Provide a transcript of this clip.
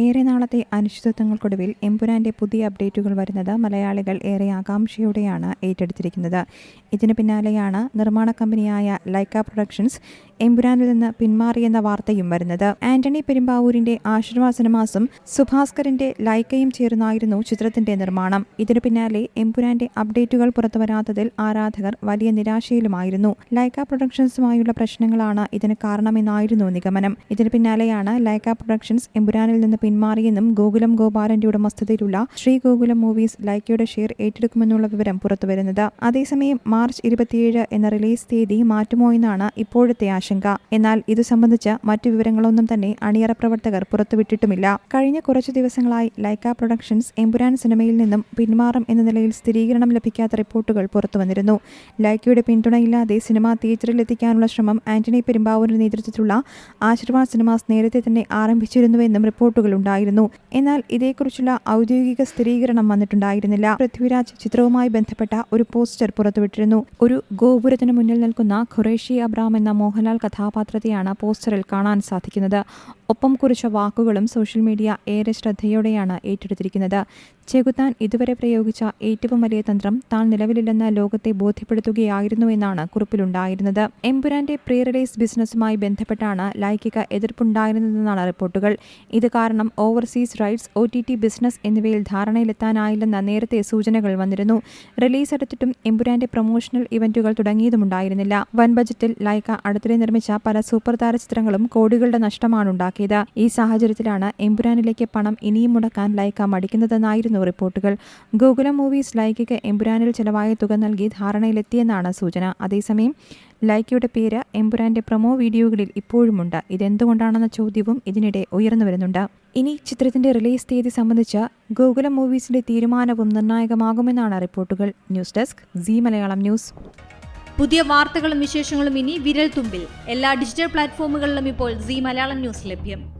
ഏറെ നാളത്തെ അനിശ്ചിതത്വങ്ങൾക്കൊടുവിൽ എമ്പുരാന്റെ പുതിയ അപ്ഡേറ്റുകൾ വരുന്നത് മലയാളികൾ ഏറെ ആകാംക്ഷയോടെയാണ് ഏറ്റെടുത്തിരിക്കുന്നത്. ഇതിനു പിന്നാലെയാണ് നിർമ്മാണ കമ്പനിയായ ലൈക്ക പ്രൊഡക്ഷൻസ് എമ്പുരാനിൽ നിന്ന് പിന്മാറിയെന്ന വാർത്തയും വരുന്നത്. ആന്റണി പെരുമ്പാവൂരിന്റെ ആശീർവാദ് സിനിമാസും സുഭാസ്കറിന്റെ ലൈക്കയും ചേർന്നായിരുന്നു ചിത്രത്തിന്റെ നിർമ്മാണം. ഇതിനു പിന്നാലെ എമ്പുരാന്റെ അപ്ഡേറ്റുകൾ പുറത്തുവരാത്തതിൽ ആരാധകർ വലിയ നിരാശയിലുമായിരുന്നു. ലൈക്ക പ്രൊഡക്ഷൻസുമായുള്ള പ്രശ്നങ്ങളാണ് ഇതിന് കാരണമെന്നായിരുന്നു നിഗമനം. ഇതിനു പിന്നാലെയാണ് ലൈക്ക പ്രൊഡക്ഷൻസ് എമ്പുരാനിൽ നിന്ന് പിന്മാറിയെന്നും ഗോകുലം ഗോപാലന്റെ ഉടമസ്ഥതയിലുള്ള ശ്രീ ഗോകുലം മൂവീസ് ലൈക്കയുടെ ഷെയർ ഏറ്റെടുക്കുമെന്നുള്ള വിവരം പുറത്തുവരുന്നത്. അതേസമയം മാർച്ച് 27 എന്ന റിലീസ് തീയതി മാറ്റുമോ എന്നാണ് ഇപ്പോഴത്തെ ആശങ്ക. എന്നാൽ ഇതു സംബന്ധിച്ച് മറ്റു വിവരങ്ങളൊന്നും തന്നെ അണിയറ പ്രവർത്തകർ പുറത്തുവിട്ടിട്ടുമില്ല. കഴിഞ്ഞ കുറച്ചു ദിവസങ്ങളായി ലൈക്ക പ്രൊഡക്ഷൻസ് എമ്പുരാൻ സിനിമയിൽ നിന്നും പിന്മാറും എന്ന നിലയിൽ സ്ഥിരീകരണം ലഭിക്കാത്ത റിപ്പോർട്ടുകൾ പുറത്തുവന്നിരുന്നു. ലൈക്കയുടെ പിന്തുണയില്ലാതെ സിനിമ തിയേറ്ററിൽ എത്തിക്കാനുള്ള ശ്രമം ആന്റണി പെരുമ്പാവൂരിന്റെ നേതൃത്വത്തിലുള്ള ആശീർവാദ് സിനിമാസ് നേരത്തെ തന്നെ ആരംഭിച്ചിരുന്നുവെന്നും റിപ്പോർട്ടുകൾ ഉണ്ടായിരുന്നു. എന്നാൽ ഇതേക്കുറിച്ചുള്ള ഔദ്യോഗിക സ്ഥിരീകരണം വന്നിട്ടുണ്ടായിരുന്നില്ല. പൃഥ്വിരാജ് ചിത്രവുമായി ബന്ധപ്പെട്ട ഒരു പോസ്റ്റർ പുറത്തുവിട്ടിരുന്നു. ഒരു ഗോപുരത്തിന് മുന്നിൽ നിൽക്കുന്ന ഖുറേഷി അബ്രാം എന്ന മോഹൻലാൽ കഥാപാത്രത്തെയാണ് പോസ്റ്ററിൽ കാണാൻ സാധിക്കുന്നത്. ഒപ്പം കുറിച്ച വാക്കുകളും സോഷ്യൽ മീഡിയ ഏറെ ശ്രദ്ധയോടെയാണ് ഏറ്റെടുത്തിരിക്കുന്നത്. ചെകുത്താൻ ഇതുവരെ പ്രയോഗിച്ച ഏറ്റവും വലിയ തന്ത്രം താൻ നിലവിലില്ലെന്ന് ലോകത്തെ ബോധ്യപ്പെടുത്തുകയായിരുന്നു എന്നാണ് കുറിപ്പിലുണ്ടായിരുന്നത്. എമ്പുരാന്റെ പ്രീ റിലീസ് ബിസിനസ്സുമായി ബന്ധപ്പെട്ടാണ് ലൈക്കയ്ക്ക് എതിർപ്പുണ്ടായിരുന്നതെന്നാണ് റിപ്പോർട്ടുകൾ. ഇത് കാരണം ഓവർസീസ് റൈറ്റ്സ്, OTT ബിസിനസ് എന്നിവയിൽ ധാരണയിലെത്താനായില്ലെന്ന് നേരത്തെ സൂചനകൾ വന്നിരുന്നു. റിലീസ് എടുത്തിട്ടും എമ്പുരാന്റെ പ്രൊമോഷണൽ ഇവന്റുകൾ തുടങ്ങിയതുമുണ്ടായിരുന്നില്ല. വൻ ബജറ്റിൽ ലൈക്ക അടുത്തിടെ നിർമ്മിച്ച പല സൂപ്പർ താര ചിത്രങ്ങളും കോടികളുടെ നഷ്ടമാണുണ്ടാക്കിയത്. ഈ സാഹചര്യത്തിലാണ് എമ്പുരാനിലേക്ക് പണം ഇനിയും മുടക്കാൻ ലൈക്ക മടിക്കുന്നതെന്നായിരുന്നു റിപ്പോർട്ടുകൾ. ഗോകുലം മൂവീസ് ലൈക്കയ്ക്ക് എമ്പുരാനിൽ ചെലവായ തുക നൽകി ധാരണയിലെത്തിയെന്നാണ് സൂചന. അതേസമയം ലൈക്കയുടെ പേര് എമ്പുരാന്റെ പ്രൊമോ വീഡിയോകളിൽ ഇപ്പോഴുമുണ്ട്. ഇതെന്തുകൊണ്ടാണെന്ന ചോദ്യവും ഇതിനിടെ ഉയർന്നു വരുന്നുണ്ട്. ഇനി ചിത്രത്തിന്റെ റിലീസ് തീയതി സംബന്ധിച്ച് ഗോകുലം മൂവീസിന്റെ തീരുമാനവും നിർണായകമാകുമെന്നാണ് റിപ്പോർട്ടുകൾ. News desk Zee Malayalam news. പുതിയ വാർത്തകളും വിശേഷങ്ങളും ഇനി വിരൽ തുമ്പിൽ എല്ലാ ഡിജിറ്റൽ പ്ലാറ്റ്ഫോമുകളിലും ഇപ്പോൾ സീ മലയാളം ന്യൂസ് ലഭ്യം.